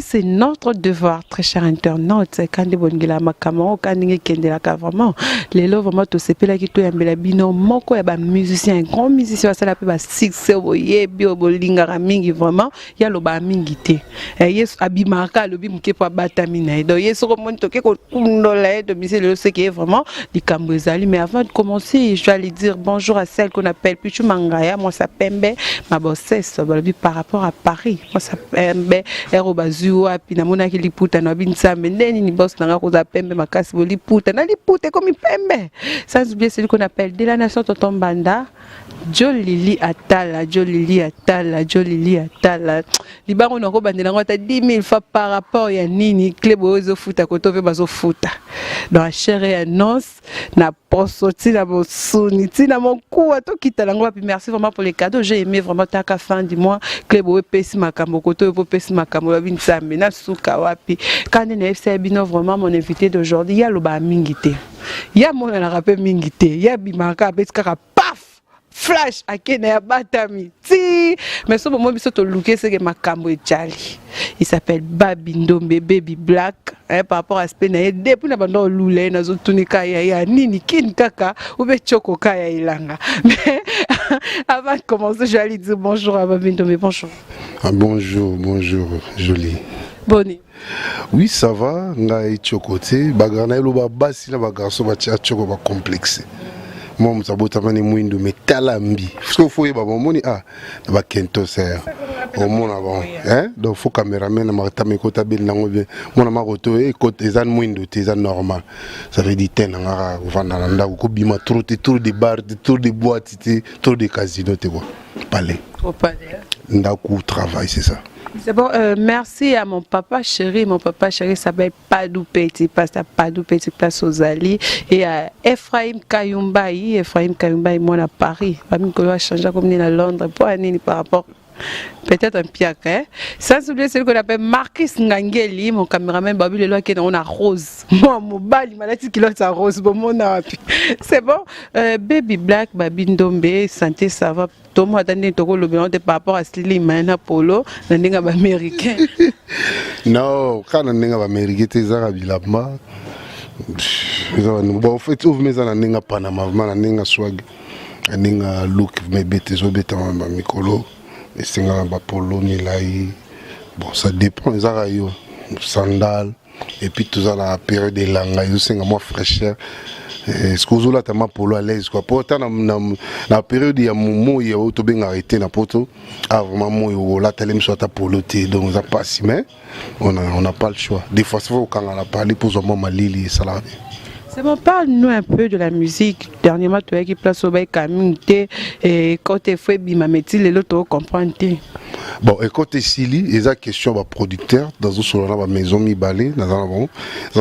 C'est notre devoir, très cher internaute. Quand on a makamon, quand on a vraiment, les lots vraiment tous ces pays qui tout yambela bino, moko ya ba musicien, un grand musicien, ça l'appelle ba succès, boye, bio bolinga mingi vraiment, ya lo ba mingi te. Yes abimaka lo bimke pa batamina. Donc yes ko monto ke ko kundola de musique le ce qui est vraiment du Cambozali. Mais avant de commencer, je dois aller dire bonjour à celle qu'on appelle Pichu Mangaya, moi ça Pembe, ma bossesse, par rapport à Paris, moi ça Pembe. Bazuwa pina mona ki liputa na binsa mendeni ni boss nanga koza pembe makasi bo liputa na liputa comme pembe sans oublier celui qu'on appelle de la nation tonton banda Jolili Atala libango na ko bandela ngota 10 000 fois par rapport ya nini club ozo futa koto ve bazo futa dans la chérie annonce na posoti na bosuni tina mon coup to kitala ngo puis merci vraiment pour les cadeaux, j'ai aimé vraiment ta fin du mois club o pesi makambo koto o pesi makambo ba binsambe na suka wapi quand ne FC bino vraiment mon invité d'aujourd'hui ya loba mingité ya mon na rappel mingité ya bimaka betka paf flash akene ya batami ti mais ce moment biso to looké c'est que makambo etchali il s'appelle Babindombe Baby Black par rapport à Spenaye depuis na bando lule na zo tunika ya nini kin kaka ou be choko kaya ilanga mais avant de commencer je vais aller dire bonjour à Babindombe. Bonjour. Bonjour Jolie. Bonne. Oui, ça va, ngai chokote bagana elo ba basi na bagarso ba tia choko ba complexe. Moi mtabota mani mwindo metalambi. Faut foyer ba moni na ba kento c'est au mona bon donc faut caméraman na marta me kota bil nango bien mona maroto e côté ezan mwindo tezan normal ça veut dire tenanga vanda na ndako ko bima trop de bars trop de boîtes trop de casinos te quoi palais ndako travail c'est ça. C'est bon, merci à mon papa chéri. Mon papa chéri s'appelle Padou Petit, pasteur Padou Petit, place aux Alliés. Et à Ephraim Kayumbaï, moi à Paris. Famille que l'on a changé comme à Londres. Pour aller par rapport. Peut-être un piac, hein. Sans oublier celui qu'on appelle Marcus Ngangeli, mon caméraman Babu le loi qui est on a rose. Moi, mon bal, il m'a dit qu'il a sa rose. Bon, mon c'est bon. Baby Black, Babindombe, santé, ça va. Tout le monde attendait le bilan de par rapport à Slim, Mana Polo, l'année américain. Non, quand on est américain, c'est arabe là-bas. Bon, en fait, ouvre mes années à Panama, à swag, à look, mes bêtes, à Mikolo. Et c'est un polo ni là bon ça dépend les arayo sandales et puis tout ça la période des langues c'est un mois fraîcheur ce que vous là t'as ma polo à l'aise quoi pourtant la période il y a moment il y a auto bien arrêté na poto vraiment moi là t'allais me soit ta polo té donc ça passe mais on n'a pas le choix des fois faut quand on a parlé pour moi malili ça là. C'est bon, parle-nous un peu de la musique. Dernièrement, tu as qui place au bail communauté et quand tu fais bimameti, les autres comprennent. Bon, et quand tu es Sili, il y a une question de producteur dans une maison mi-balé, dans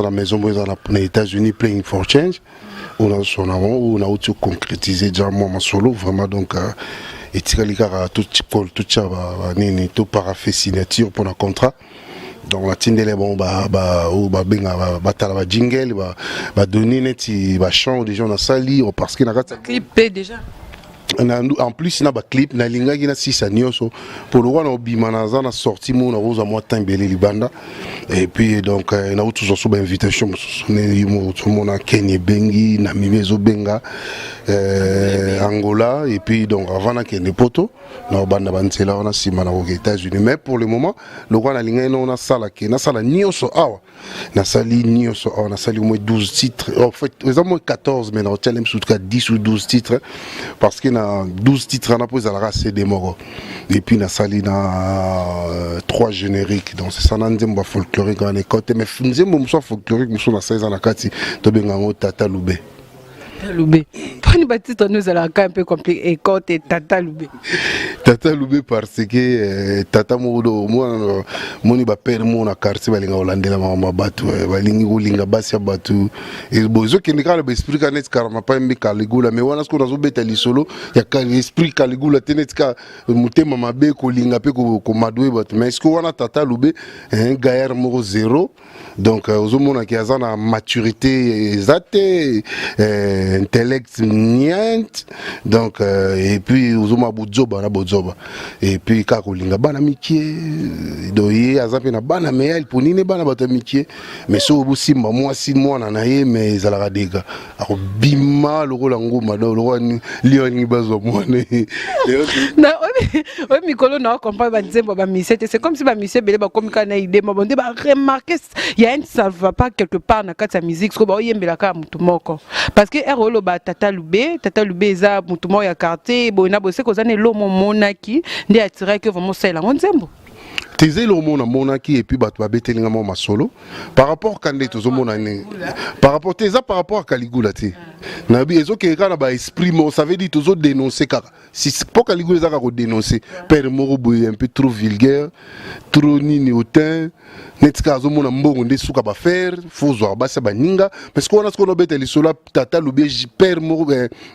la maison dans les États-Unis, Playing for Change, on a aussi concrétisé déjà moi solo, vraiment donc. Et tu as tout parafait signature pour un contrat. Donc la tindele bon ba jingle ba donner neti ba chant des gens dans sali parce que na clip déjà en plus na ba clip na linga gina sisa nyoso pour le wana obima na za na sorti mo na roza mo tambele libanda et puis donc na toujours sous invitation mo tout mon na Kenya bengi na mimezo benga Angola et puis donc avant na Kenya poto na banda bansela on a sima na aux États-Unis mais pour le moment le wana linga no na sala ke na sala nyoso awa na sali nyoso on a sali au moins 12 titres en fait exactement 14 mais na challenge sous 10 ou 12 titres parce que 12 titres on a posé à la race des morts et puis na sali na 3 génériques donc c'est ça nzemba folklorique en écoute mais nzemba muso folklorique muso na 16 ans na kati to benga ngo Tata Loubé. Loubé. Pour nous bâtir nous à la un peu compliqué et quand Tata Loubé. Tata Loubé parce que Tata Modo moi moni ba père mon na quartier balinga holandais la mama batu balingi golinga basi batu et bozo qui ne kala esprit kanet karama pa mbi kaligula mais wana sko nazo beta lisolo ya ka esprit kaligula tenet ka mutema mabe ko linga pe ko madwe batu mais est-ce que wana Tata Loubé un gaillard mo zéro donc ozomona ki azana maturité zate intellect nient donc et puis ozoma bozo bana bozo zoba et puis ka kolinga bana mikie doye azape na bana meya ponine bana bato mikie mais so busimba mwasi mwana na ye mais ezalaka dega akobima lokola ngoma do lokola lioni bazo mwana na oyi mikolo na comprendre ba nzembo ba mise c'est comme si ba mise belé ba komika na idée ma bonde ba remarquer il y a une ça va pas quelque part na kati ya musique ko ba oyembela ka mutu moko parce que erolo ba tata lube eza mutu moko ya quartier boina bose ko zane lo monaki ndi atira que vraiment c'est la nzembo Tezé le monde monaki et puis bah tu vas bêter les gamins solo par rapport à Kandé tout monde par rapport Teza par rapport à Caligula ti nabi ezo ke kana ba esprit mo ça veut dire toujours dénoncer car si pour Caligula ça ko dénoncer père moro boy un peu trop vulgaire trop nini hautain netka zo mona mbongo nde suka ba faire faut zo ba se ba ninga parce qu'on a ce qu'on a bêté les sola tata lobe père moro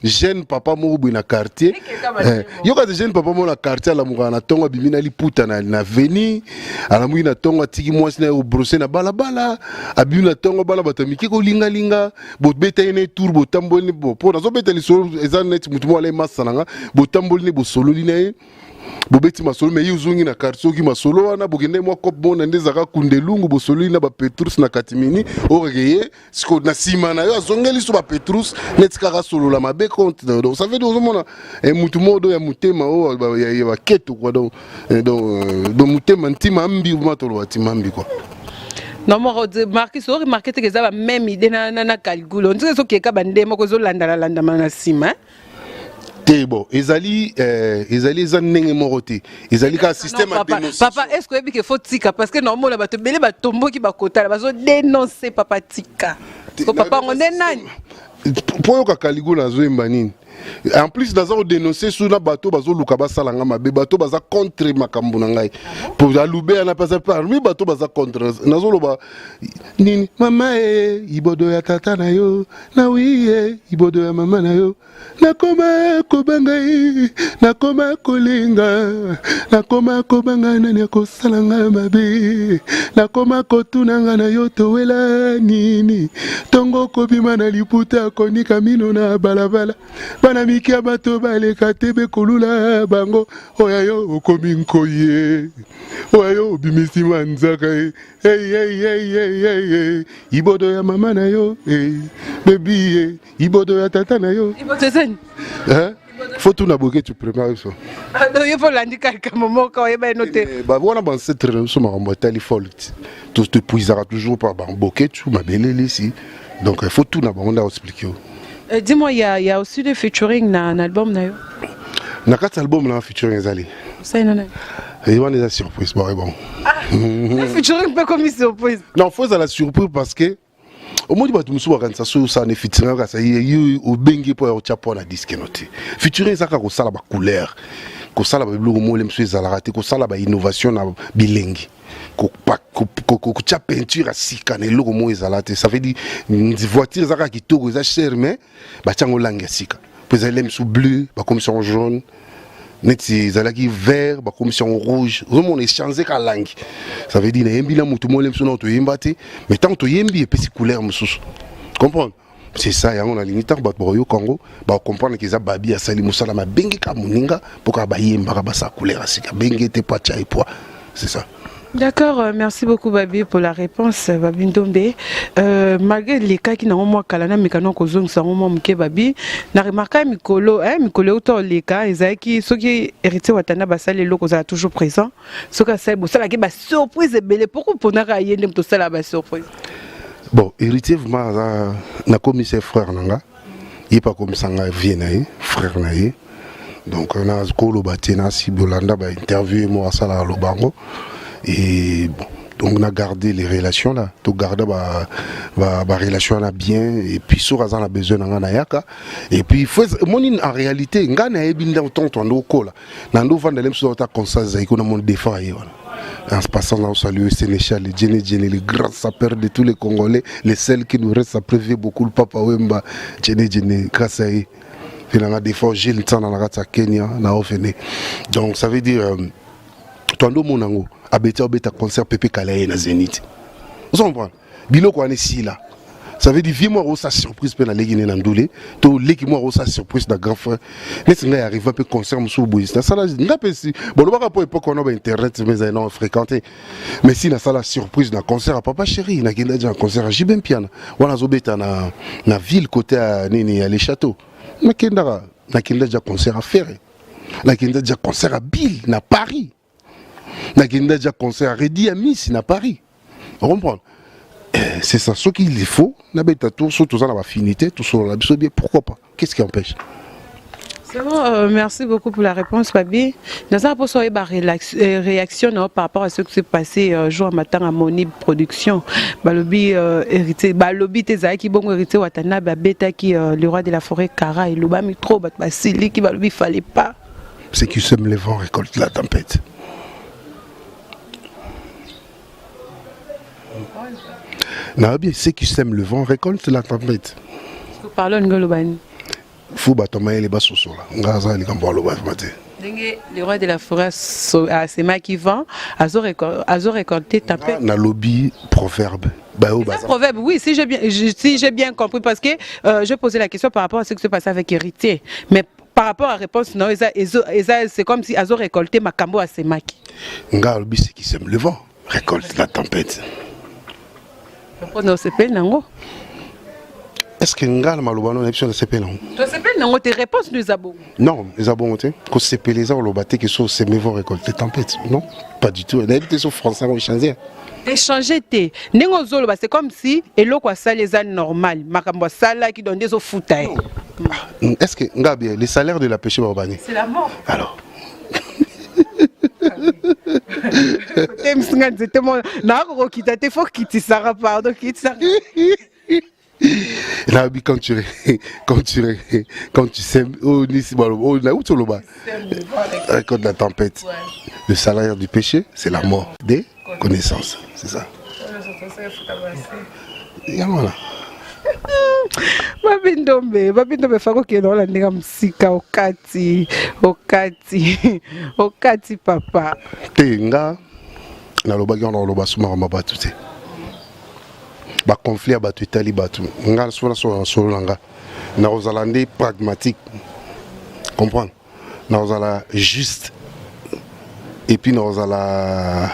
jeune papa moro boy na quartier yo ka jeune papa moro na quartier la mura na tonga bimina li puta na veni ala mui na tonga tiki mwasi na brosser na balabala abi na tonga bala batamiki ko linga linga bo beta ene tour bo tamboli bo po na zo beta li solo ezanet mutu mo ala masananga bo tamboli bo solo linae bo beti masolo me yuzungi na quartier ki masolo wana bo kende mo kop bona ndezaka kundelungu bo solo na ba Petrus na Katimini oreye siko na sima na yo azongeli so ba Petrus netika ka solo la mabe compte donc ça veut dire ozomona mutu modo ya mutema o ya ba keto quoi donc mutema ntima ambi matolo atima ambi quoi. Non, moi, remarqué que ça va même idée na calcul. On dirait que ça va ndemo ko zo landa na sima. Bon, ezali zanenge moroté. Ezali ka système à dénoncer. Papa, est-ce que il faut tika parce que normalement la bato belé ba tombo ki ba kota ba zo dénoncer papa tika. Parce que papa on est nani. Pour yo ka Caligula zo imbanini. En plus dans dénoncer sur la bateau bazo luka basalanga mabe bateau baza contre makambo na ngai pour alube na pas parmi bateau baza contre nazo loba nini mama ibodo ya tata na yo na wiye ibodo ya mama na yo nakoma kobangai nakoma kolinga nakoma kobanga nani ko salanga mabe nakoma kotunanga na yo towela nini tongo kobima na liputa konika mino na balabala bana mikia bato baleka tebe kolula bango oyayo okomi nkoye oyayo bimisi manzaka hey ibodo ya mama na yo baby ibodo ya tata na yo ibodo zen faut tout naboke tu prépares ça il faut l'indiquer comme moment quand il va noter bah voilà ben c'est très sur ma tali folle tout te puisera toujours par boquet tu ma belle ici donc il faut tout naboke on a expliqué. Dis-moi, il y a aussi des featuring dans l'album. Dans quatre albums, là, featuring ezali. Ça y est. Et on est la surprise, bon. Le featuring pas comme une surprise. Non, faut la surprise parce que au moins tu me souviens quand ça ne featuring ça y au bengi pour au chapeau na disque noté. Featuring ça ko sala ba couleur, ko sala ba blue mo lem so zalaraté, ko sala ba innovation na bilingue. Ko peinture à sika na eloko mo ezalate ça veut dire des voitures zaka kitoko za cher mais ba chango langue sika puis elle sous bleu ba comme son jaune neti zalaki vert ba comme son rouge on est changé ka langue ça veut dire na yembi la mutu mo lem so na to yembate mais tant to yembi et puis couleur mususu comprendre c'est ça yango na limite ba boyo Congo ba comprendre que za babi ya sali musala ma bengi ka muninga pour ka ba yemba ba sa couleur sika bengi te pa cha et poids c'est ça. D'accord, merci beaucoup Babi pour la réponse Babi Ndombe. Malgré les cas qui n'ont pas kalana mécano kozong sa moment mke Babi, na remarqué mikolo autant les cas ezaki ceux qui hérité watana basale loko za toujours présent. Ceux qui ça bosala ki ba surprise belé pourquoi pour na yende to sala ba surprise. Bon, hérité vraiment na commissaire frère nanga. Il pas comme ça nga vienne frère naï. Donc on a ko batena si Bolanda ba interview moi sala lo bango. Et bon, donc on a gardé les relations là, tout garder ba relation là bien et puis sur on a besoin d'en yaka et puis en réalité ngana ebinda tonto ndo kola nando vendre les choses ta conscience iko na mon défend en se passant là au salut Sénéchal les grands sapeurs de tous les Congolais les seuls qui nous restent à prévenir beaucoup le papa Wemba Djene grâce à eux finalement des fois j'ai le temps dans la Kenya na ofene donc ça veut dire tondo monango abeta concert Pepe Kalaye na Zénith. Vous comprenez? Biloko ane si là. Ça veut dire viens-moi au sa surprise pe na legi ne ndoulé to leki moi au sa surprise da grand frère mais c'est nga arrive un peu concert musu bois na sala nga pe si bon ba po époque on a internet mais ça non fréquenté mais si na sala surprise na concert à papa chéri na kenda un concert à Jibem Piana wana zobeta na ville côté à nini à les châteaux na kenda déjà concert à Ferré na kenda déjà concert à Bill na Paris na kenda déjà concert à Redi à Miss na Paris on comprend. C'est ça, ce qu'il faut, tout ça, affinité, tout ça, pourquoi pas? Qu'est-ce qui empêche? C'est bon, merci beaucoup pour la réponse, Babi. Nous avons posé une réaction par rapport à ce qui s'est passé jour matin à Moni Production. Balobi hérité, Balobi Tezaï qui bon hérité Watana, Babeta qui le roi de la forêt Kara et Lubami trop, Basili qui Balobi fallait pas. C'est qui sème les vents récolte la tempête. Non, bien, ceux qui sèment le vent récoltent la tempête. Parlons de Golobani. Faut battre les bas sous là. Ngaza les gambo loba matin. Le roi de la forêt à Sema qui vend, azo récolté tempête. Na lobby proverbe. Proverbe, oui, si j'ai bien compris parce que je posais la question par rapport à ce qui se passe avec héritier, mais par rapport à la réponse non, c'est comme si azo récolté Makambo à Semaki. Nga lobby c'est qui sème le vent récolte la tempête. Est-ce que Ngal Malobano n'a pas de CP non? Tes réponses nous abonnent. Non, les abonnés, que CP les a lobaté qui sont ces vont récolter tempête. Non, pas du tout. D'habitude sur français on échanger. Échanger té. Nengozolo c'est comme si elo kwa ça les ânes normal. Makambo sala qui donne des au foutail. Est-ce que Ngabi les salaires de la pêche urbaine? C'est la mort. Alors. Quand tu sèmes récolte la tempête, le salaire du péché, c'est la mort des connaissances, c'est ça. Et voilà. Babindombe fako keno la ndinga msika okati papa te nga na lobaki on loba suma ma batu te ba conflit ba tutali batu nga solo langa na ozalande pragmatique comprendre na ozala juste et puis na ozala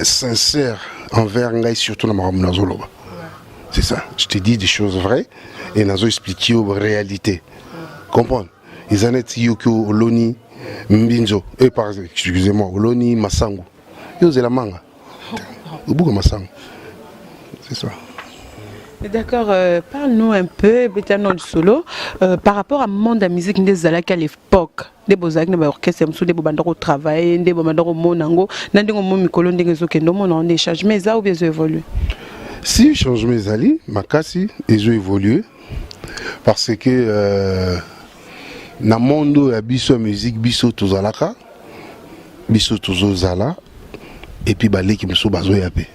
sincère envers ngai surtout na makambo na zoloba. C'est ça, je te dis des choses vraies et nous expliqué aux réalités. Comprends? Ils en étaient Yoko, Oloni, Mbinzo, et par exemple, excusez-moi, Oloni, Massango. Ils ont la manga. Beaucoup Massango. C'est ça. D'accord, parle-nous un peu, Bétano solo, par rapport à monde de la musique des Zalak à l'époque. Des beaux actes, des orchestres, des beaux bandeurs au travail, des beaux bandeurs au monango, des beaux mikolo, des beaux kendo, on échange, mais ça ou bien ça évolue? Si je change mes alliés, Makasi, ils ont évolué parce que dans le monde il y a biso musique, biso tozalaka, biso tozozala, et puis les qui me sont basés yapé.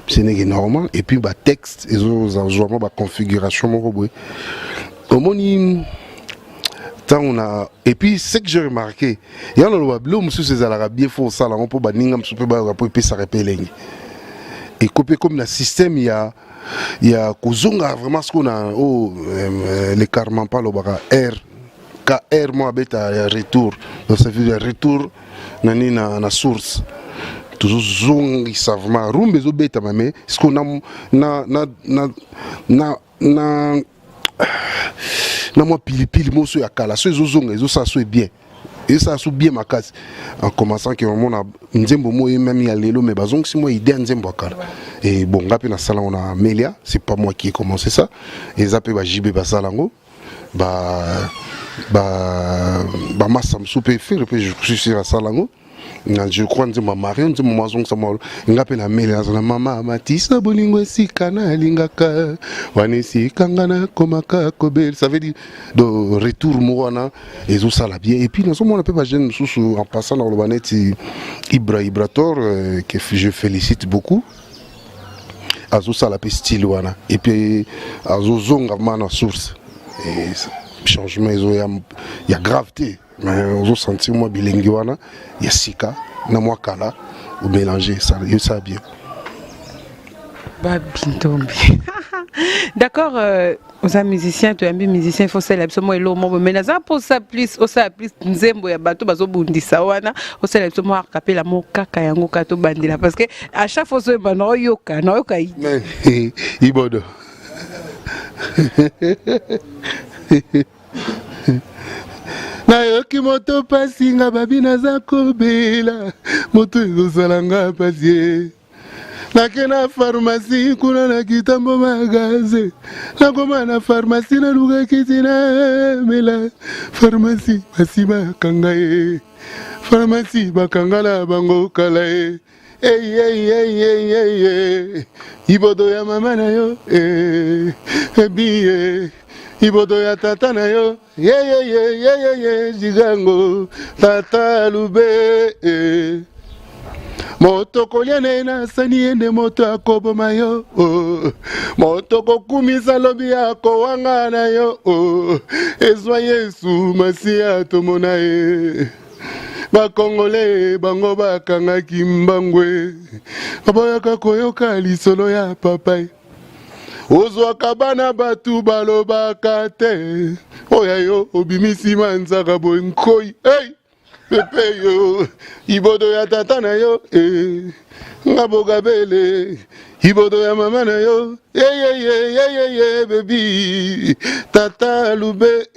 C'est normal. Et puis texte, ils ont une configuration au monde. On a et puis ce que j'ai remarqué, il y a le bleu monsieur ces arabes font ça là on peut baninga monsieur peut ça répéter. Et comme le système, il y a Kozunga vraiment ce qu'on a les carmans pas le baga KR moi beta retour donc ça veut dire retour nani na source toujours zong ils savent vraiment rumbe zo beta mais ce qu'on a na moi pili mo so ya kala so zong ezo ça so bien. Et ça sous bien ma case en commençant que on a nzembo mo même ya lelo mais bazong si moi idée nzembo akala et bon ngapi na sala on a Melia c'est pas moi qui ai commencé ça et zape ba jibe ba salango ba masam soupe faire puis je suis sur la salango je crois nzembo marion nzembo mazong ça moi ngapi na Melia na mama matisa bolingo sikana lingaka wanesi kangana komaka kobel ça veut dire de retour moana et tout ça la bien et puis nous sommes on peut pas jeune sous en passant dans le banet Ibrator que je félicite beaucoup azo ça la style wana et puis azo zonga mana source et changement il y a gravité mais on sentir moi bilingue wana il y a sika na moi kala ou mélanger ça bien. Babindombe. D'accord, aux musiciens, tu es un musicien, il faut célébrer moi et l'homme, mais naza pour ça plus, nzembo ya bato bazo bundisa wana, au célébrer moi capella mo kaka yango kato bandila parce que à chaque fois so bano yoka, no yoka yi. Ibodo. Nayoki moto pasi nga babi naza kobela moto ezosala nga pasi nake na pharmacie kuna na kitambo magaze nakoma na pharmacie nalukaki tina mela pharmacie basi bakanga ye pharmacie bakanga na bango kala ye ibodo ya mama na yo ebiye ibodo ya tata na yo jigango tata lube moto koliane na sani ende moto akoboma yo moto kokumisa lobi yako wanga na yo ezwa yesu masiya tomona ye bakongole bango bakangaki mbangwe baboyaka koyoka lisolo ya papai ozwaka bana batu balobaka te oya yo obimisi manzaka boye nkoi pepe yo ibodo ya tata na yo nga bogabele ibodo ya mama na yo bebi tata lube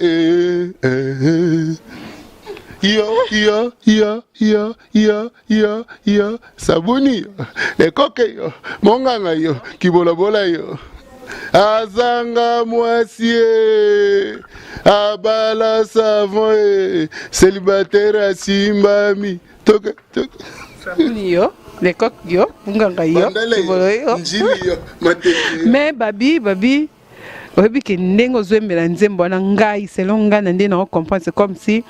yo sabuni yo ekoke yo monganga yo kibolabola yo azanga mwasie abala savon célibataire asimbami toke sabuni yo lekok yo monganga yo kibolo yo mais babi oyebi ke ndenge ozwembela nzembo wana ngai selon ngai na nde na comprendre c'est comme si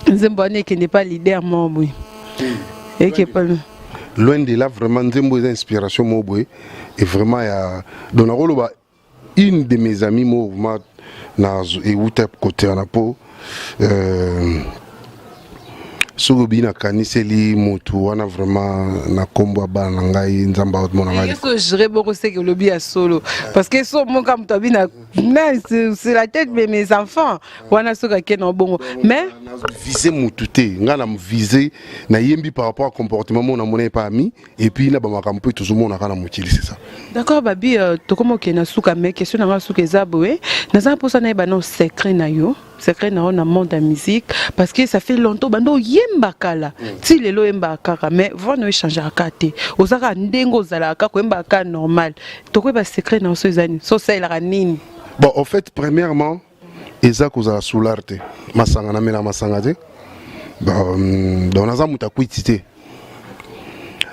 nzembo wana ekende pas leader moboye ekepa loin de là vraiment nzembo eza inspiration moboye et vraiment ya donarolo ba une de mes amis mouvement na euta côté na po sogobi na kaniseli motu wana vraiment na kombo bana ngai nzamba mona ngai eso jere beaucoup c'est que le bien solo parce que so mon comme tabi na c'est la tête de mes enfants wana soka ke na bongo mais viser motu te nga na viser na yembi par rapport au comportement mon amona pas ami et puis na ba makampo tout monde na motili c'est ça d'accord babi to comme ke na suka mais question na suka zaboé na za posa na ba non secret na yo secret na on a monde de musique parce que ça fait longtemps bando yemba kala ti lelo yemba kaka mais va no changer akate ozaka ndengo zala ka ko yemba ka normal to ko ba secret na so ezani so ça il a nini bon en fait premièrement eza kozala soularte masanga na mela masanga te donc naza muta kwitité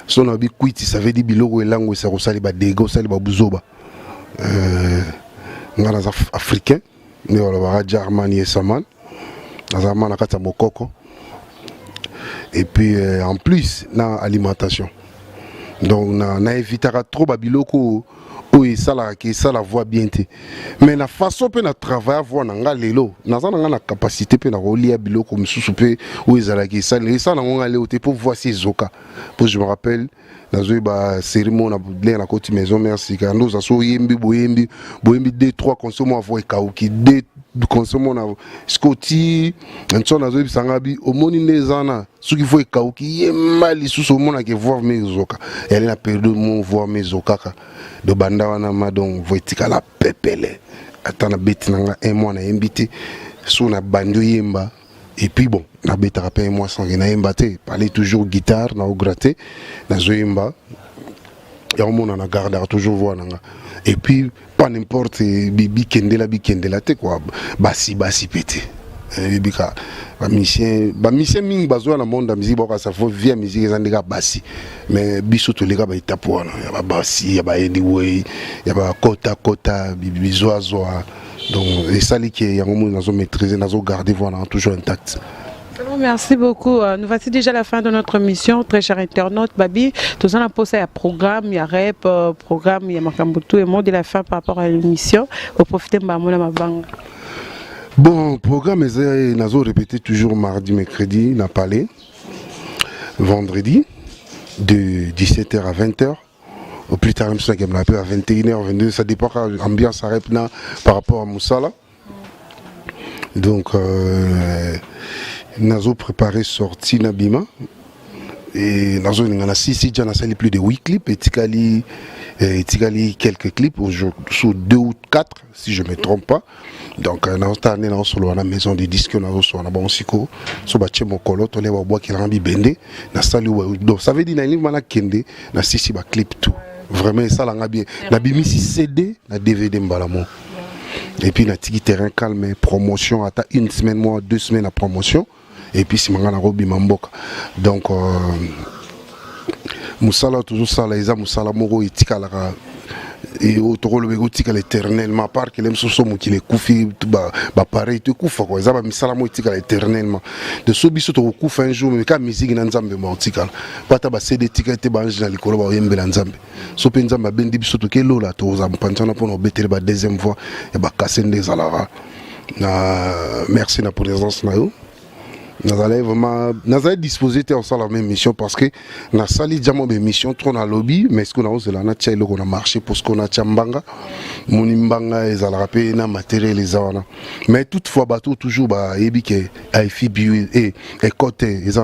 so na bi kwiti ça veut dire biloko elango ça kosali ba dego sali ba buzoba ngana za africain mais on va Germanie et Saman dans un kata mokoko et puis en plus na alimentation donc na évitera trop babiloko oui ça la voix bien té mais la façon pe na travailler voir na lelo na za na capacité pe na relia biloko msusu pe oui ça na nga lelo te pour voir ces zoka pour je me rappelle na zo ba cérémonie na blé na côté maison merci car nous aso yembi boyembi 2-3 consommer avoir kauki 2 consommer na scoti nso na zo bisangabi omoni nezana ce qu'il faut kauki yemali sous au mona ke voir mes zoka elle na perdu mon voir mes zoka de banda wana ma donc voitika la pepele atana beti nanga un mois na invité sous na bando yemba et puis bon na beta rappel moi sans na yemba te parler toujours guitare na au gratter na zo yemba ya mona na garder toujours voir nanga et puis pas n'importe bibi kendela te quoi basi pété bibika ba mission ming bazwa na monde musique ba ça faut via musique ezandika basi mais biso to leka ba itapo wana ya ba basi ya ba anyway ya ba kota bibizoazo donc et ça li qui yango mo nazo maîtriser nazo garder voilà toujours intact. Merci beaucoup. Nous voici déjà à la fin de notre mission, très chers internautes. Babi, tout ça, on a posé un programme, il y a rap, programme, il y a Makambutu et mot de la fin par rapport à l'émission. Au profiter de ma bang. Bon, programme, nous avons répété toujours mardi, mercredi, n'a palais. Vendredi, de 17h à 20h. au plus tard même ça qui me l'appelle à 21h 22, ça dépend quand l'ambiance arrive par rapport à Moussala. Donc nazo préparé sortie Nabima et nazo ngana sisi déjà na plus de 8 clips et tikali quelques clips sur 2 ou 4 si je me trompe pas. Donc dans cette année dans solo la maison de disques nazo so na bon siko so ba tchemo kolo to le ba bois qui rambi bende na sali donc ça veut dire na ni mana kende na sisi ba clip tout vraiment ça la bien na bimisi CD na DVD mbalamo. Et puis, il terrain calme, promotion, à 1 semaine, 2 semaines à promotion. Et puis, si je suis Mamboka. Donc, Moussala, toujours ça, les Moussala Moro, et Tikala, et autour de l'éternellement, à part que les gens qui les koufi, pareil, tu koufs, quoi. Ils ont Moussala Moro, éternellement. De ce biso, tu koufs un jour, mais quand musique n'a pas de Tikala. Pas ta base des tickets, tu banges dans les colons, il y a un Nzambe. So Penzamba ben biso, tu es là, tu as un pantalon pour nous bêter la deuxième fois, et bah casser des alara. Merci pour la présence. Nous allons disposer de la même mission parce que nous avons déjà une mission trop dans le lobby, mais ce qu'on a marché pour ce qu'on a chambanga, mon imbanga et zalarape na matériel les ana. Mais toutefois bateau toujours ba ebike IFB et côté ils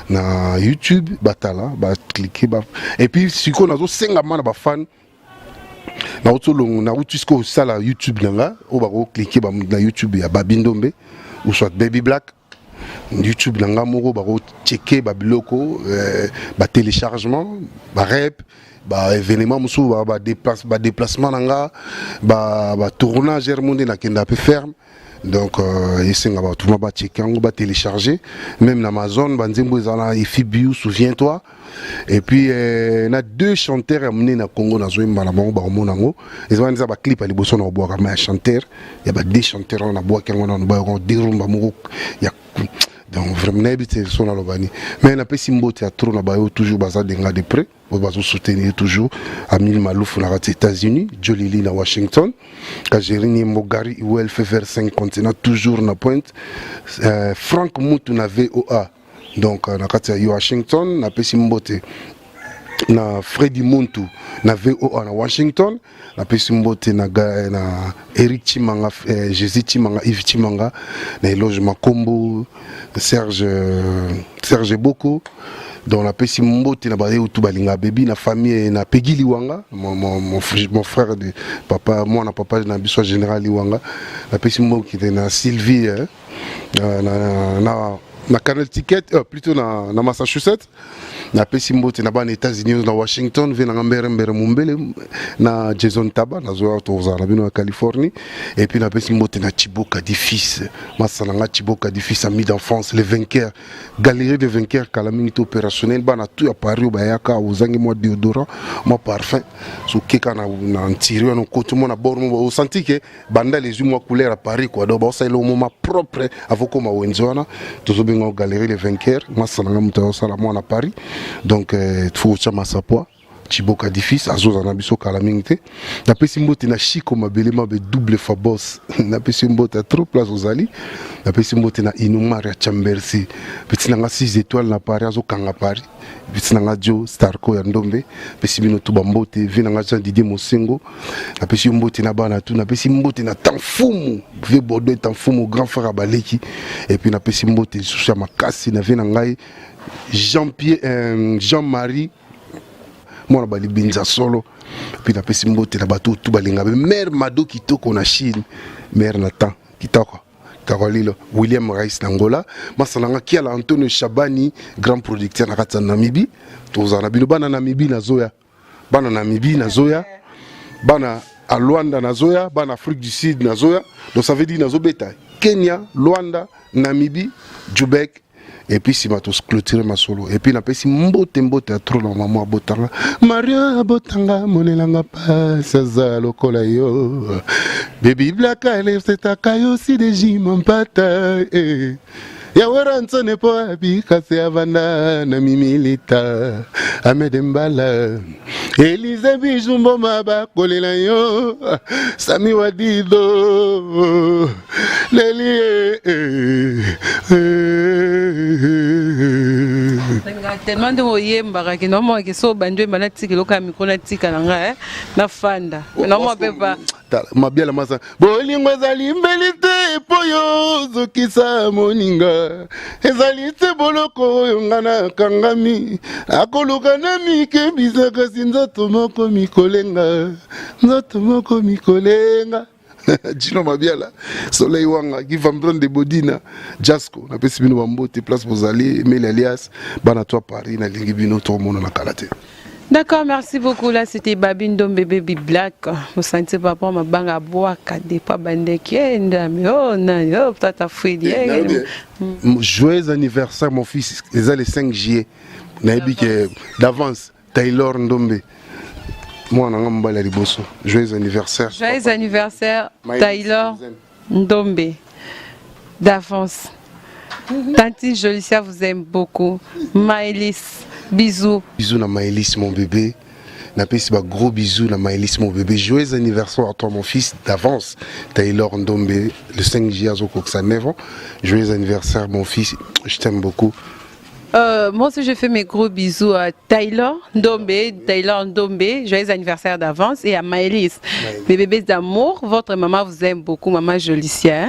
na YouTube batala ba cliquer ba et puis ce qu'on a zo senga mana ba fan na otolongo na utisko sala YouTube nanga o ba ko cliquer ba na YouTube ya Babindombe ou soit Baby Black. YouTube nanga moko ba ko checker ba biloko ba téléchargement ba rep ba événement musu ba déplacement nanga ba tournage monde na kenda pe ferme. Donc ici on va tout va checker on va télécharger même na Amazon banzembo ezana ifibu souviens-toi. Et puis on a 2 chanteurs amenés na Congo na zoimba na bango ba monango ils ont des clip à liboso na bois comme un chanteur il y a 2 chanteurs na bois qui on ba dirumba moko ya donc vraiment c'est son alobani mais na pesi mbote ya trop na ba toujours baza denga de près on va soutenir toujours Amil Malouf na aux États-Unis Jolili na Washington Kajerini Mogari Well Fever 5 continents toujours na pointe Frank Moutou na VOA donc na kati ya Washington na pesi mbote na Freddy Muntu na VOA na Washington na pesi mbote na Eric Chimanga Jésus Chimanga Yves Chimanga na Eloge Makombo Serge Boko donc la pesi mbote na baye utu balinga baby na famille na Peggy Liwanga mon frère de papa moi na papa na biso général Liwanga na pesi mbote na Sylvie na Canal Ticket plutôt na Massachusetts na pesi mbote na ban États-Unis na Washington ve na mbere mumbele na Jason Taba na zo toza na bino na Californie et puis na pesi mbote na Chiboka du fils masana nga Chiboka du fils ami d'enfance les vainqueurs galerie de vainqueurs calamité opérationnelle bana tout à Paris bayaka uzangi moi déodorant moi parfum so keka na ntiri na koto mo na bormo au senti que banda les yeux moi couleur à Paris quoi donc ça le moment propre avoko ma wenzona tozo bengo galerie de vainqueurs masana nga mutayo sala moi na Paris. Donc il faut chama sapoa Chiboka difficile azoza na biso kala mingte na pesi mbote na chiko mabelema be double fabos na pesi mbote trop place ozali na pesi mbote na Inumar ya Chambersi petit nga 6 étoiles na Paris azo kanga Paris petit nga Jo Starco ya Ndombe pesi bino tuba mbote vina nga Jean Didier Mosengo na pesi mbote na bana tu na pesi mbote na Tanfumu ve Bordeaux Tanfumu grand frère Abaleki et puis na pesi mbote susha makasi na vina ngai Jean-Marie moi bali binza solo puis na pesi mbote na bato tout balinga mère Mado kitoko na Chine mère Nathan kitoko Carolilo William Rice Angola masalanga kia la Antonio Shabani grand producteur na kata Namibie tozana bino bana Namibie na zoya bana à Luanda na zoya bana Afrique du Sud na zoya donc ça veut dire na zobeta Kenya Luanda Namibie Djoubek. Et puis si matos clôturer ma solo et puis na pesi mbote à trop na maman botanga Maria botanga monelanga pa saza lokola yo baby black ale c'est akayo si de jimampata ya weranzo ne po abi kase avana na mimilita amedembala Elise bijumbo maba kolela yo Sami wadido Leli tellement de oyembaka ki nomo ke so banjo bana tiki loka micro na tika nanga na fanda nomo pepa mabiala masa bolingo ezali mbeli te poyo zokisa moninga ezali te boloko oyo nga na kangami akoluka na mike bisaka si nzoto moko mikolenga Gino Mabiala, Soleil Wanga, Guy Van Bron de Bodina, Jasco, na pesi bino bambote, place Bozali, Emile Alias, Banatoire Paris, na lingi bino tout le monde na kalate. D'accord, merci beaucoup. Là, c'était Babine Dom Bébé Black. Vous sentez papa ma banga bois kade pas bandeki ndami oh na yo tata fouidi. Joyeux anniversaire mon fils, les le 5 juillet. Na ebi que d'avance Taylor Ndombe. Moi, on a liboso. Joyeux anniversaire. Joyeux anniversaire, Taylor Ndombe. D'avance. Tanti Jolicia vous aime beaucoup. Maëlys, bisous. Bisous à Maëlys, mon bébé. N'appelle pas gros bisous à Maëlys, mon bébé. Joyeux anniversaire à toi, mon fils. D'avance, Taylor Ndombe. Le 5 juillet, à 9 ans. Joyeux anniversaire, mon fils. Je t'aime beaucoup. Moi aussi, je fais mes gros bisous à Taylor Ndombe, joyeux anniversaire d'avance, et à Maëlys. Mes bébés d'amour, votre maman vous aime beaucoup, maman Jolicia.